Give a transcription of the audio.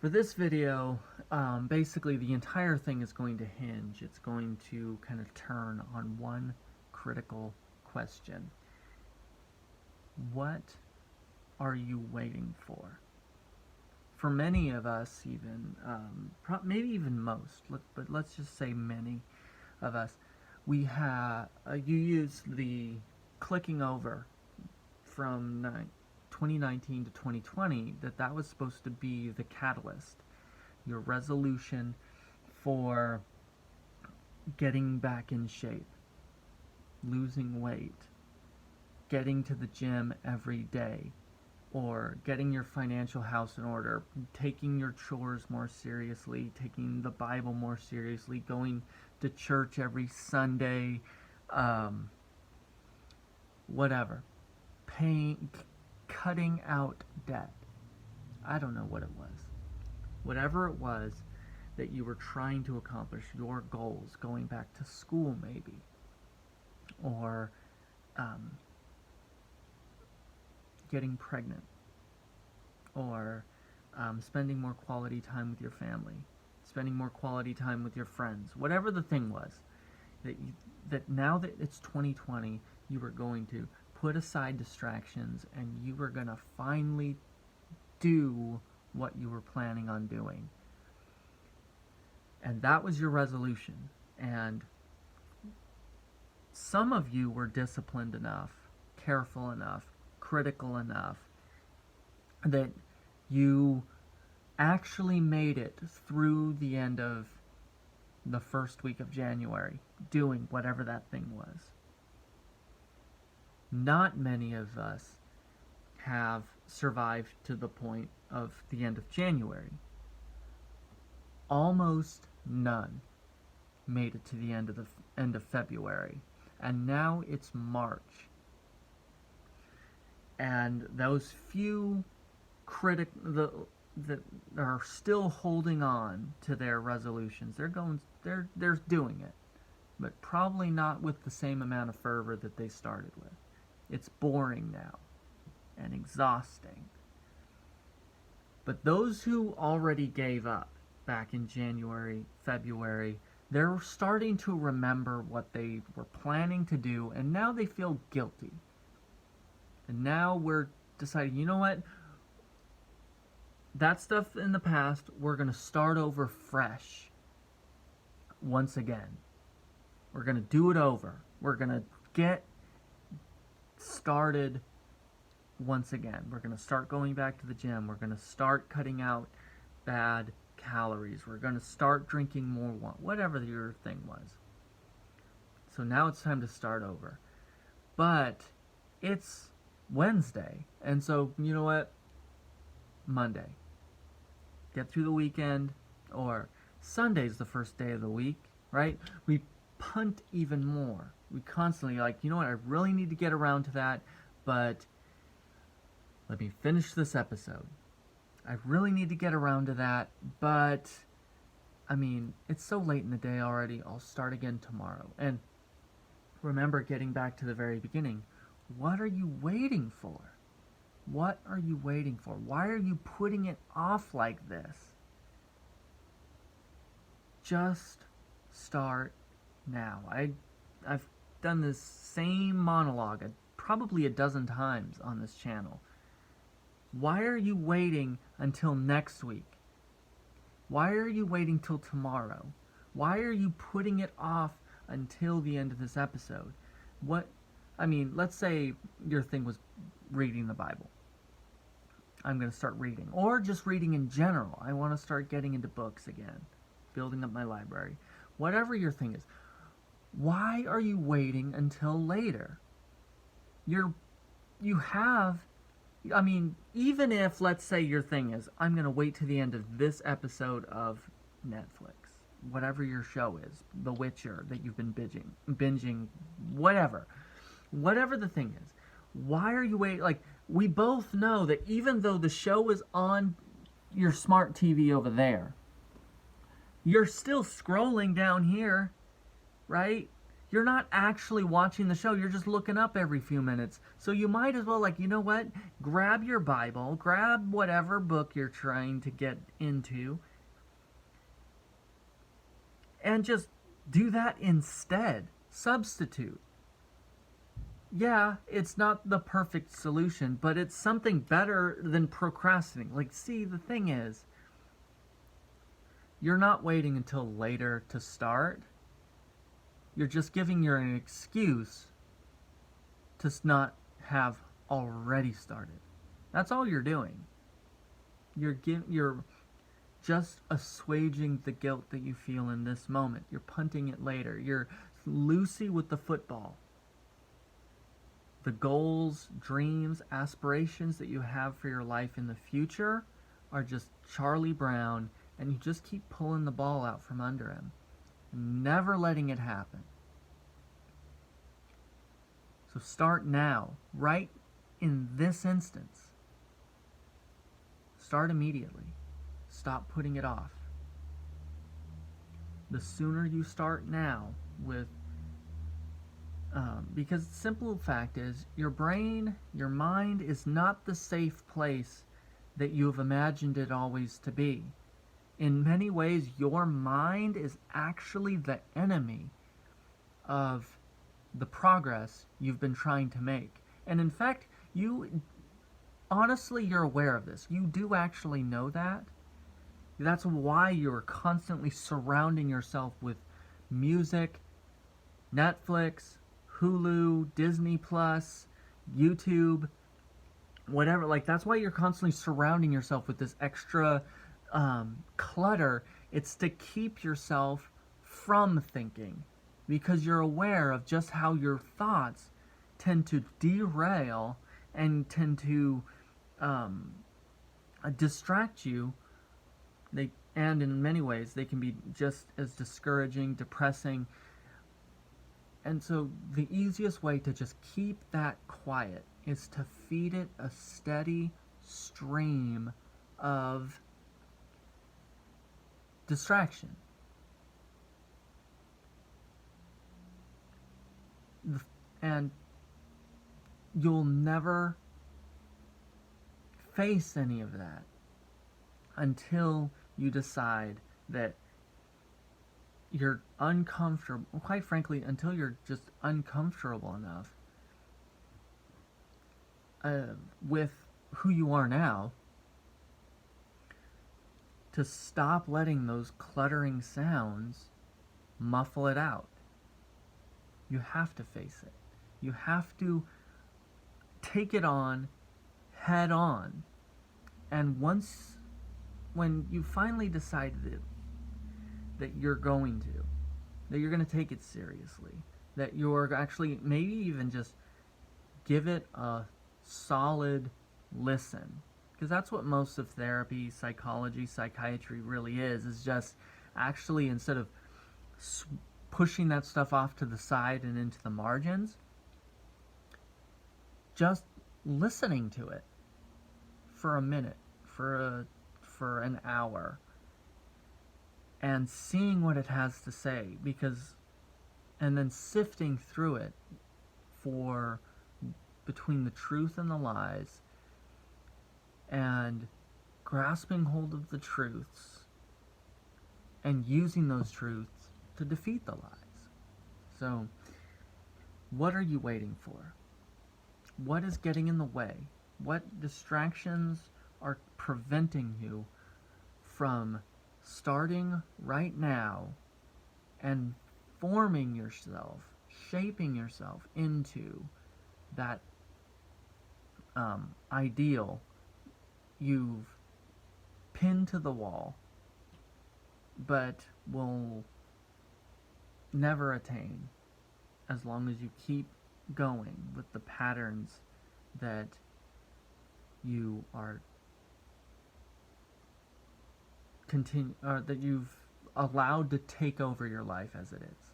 For this video, basically the entire thing is going to hinge. It's going to kind of turn on one critical question. What are you waiting for? For many of us, even, maybe even most, but let's just say many of us, we have, you use the clicking over from 2019 to 2020, that was supposed to be the catalyst, your resolution for getting back in shape, losing weight, getting to the gym every day, or getting your financial house in order, taking your chores more seriously, taking the Bible more seriously, going to church every Sunday, whatever, cutting out debt. I don't know what it was. Whatever it was that you were trying to accomplish, your goals, going back to school maybe, or getting pregnant, or spending more quality time with your family, spending more quality time with your friends, whatever the thing was, that now that it's 2020, you were going to put aside distractions and you were going to finally do what you were planning on doing. And that was your resolution. And some of you were disciplined enough, careful enough, critical enough that you actually made it through the end of the first week of January, doing whatever that thing was. Not many of us have survived to the point of the end of January. Almost none made it to the end of February, and now it's March. And those few that are still holding on to their resolutions, they're doing it, but probably not with the same amount of fervor that they started with. It's boring now and exhausting. But those who already gave up back in January, February, they're starting to remember what they were planning to do, and now they feel guilty. And now we're deciding, you know what? That stuff in the past, we're going to start over fresh once again. We're going to do it over. We're going to get started once again. We're going to start going back to the gym. We're going to start cutting out bad calories. We're going to start drinking more wine, whatever your thing was. So now it's time to start over. But it's Wednesday, and so you know what? Monday. Get through the weekend, or Sunday's the first day of the week, right? We punt even more. We constantly you know what, I really need to get around to that, but let me finish this episode. I really need to get around to that, but I mean, it's so late in the day already, I'll start again tomorrow. And remember, getting back to the very beginning, what are you waiting for? What are you waiting for? Why are you putting it off like this? Just start now. I've done this same monologue probably a dozen times on this channel. Why are you waiting until next week? Why are you waiting till tomorrow? Why are you putting it off until the end of this episode? Let's say your thing was reading the Bible. I'm going to start reading. Or just reading in general. I want to start getting into books again. Building up my library. Whatever your thing is. Why are you waiting until later? Even if, let's say your thing is, I'm going to wait to the end of this episode of Netflix. Whatever your show is. The Witcher that you've been binging. Whatever. Whatever the thing is. Why are you waiting? We both know that even though the show is on your smart TV over there, you're still scrolling down here, right? You're not actually watching the show. You're just looking up every few minutes. So you might as well, like, you know what? Grab your Bible, grab whatever book you're trying to get into, and just do that instead. Substitute. Yeah, it's not the perfect solution, but it's something better than procrastinating. Like, see, the thing is, you're not waiting until later to start. You're just giving your an excuse to not have already started. That's all you're doing. You're just assuaging the guilt that you feel in this moment. You're punting it later. You're Lucy with the football. The goals, dreams, aspirations that you have for your life in the future are just Charlie Brown, and you just keep pulling the ball out from under him, never letting it happen. So start now, right in this instance. Start immediately. Stop putting it off. The sooner you start now with because the simple fact is, your brain, your mind is not the safe place that you have imagined it always to be. In many ways, your mind is actually the enemy of the progress you've been trying to make. And in fact, honestly, you're aware of this. You do actually know that. That's why you're constantly surrounding yourself with music, Netflix, Hulu, Disney Plus, YouTube, whatever. Like, that's why you're constantly surrounding yourself with this extra clutter. It's to keep yourself from thinking, because you're aware of just how your thoughts tend to derail and tend to distract you. And in many ways, they can be just as discouraging, depressing. And so the easiest way to just keep that quiet is to feed it a steady stream of distraction. And you'll never face any of that until you decide that you're uncomfortable, quite frankly, until you're just uncomfortable enough with who you are now to stop letting those cluttering sounds muffle it out. You have to face it. You have to take it on head on. And when you finally decide that you're going to take it seriously, that you're actually maybe even just give it a solid listen, because that's what most of therapy, psychology, psychiatry really is just actually, instead of pushing that stuff off to the side and into the margins, just listening to it for a minute, for an hour, and seeing what it has to say, and then sifting through it between the truth and the lies, and grasping hold of the truths and using those truths to defeat the lies. So, what are you waiting for? What is getting in the way? What distractions are preventing you from starting right now and forming yourself, shaping yourself into that ideal you've pinned to the wall but will never attain as long as you keep going with the patterns that you are that you've allowed to take over your life as it is.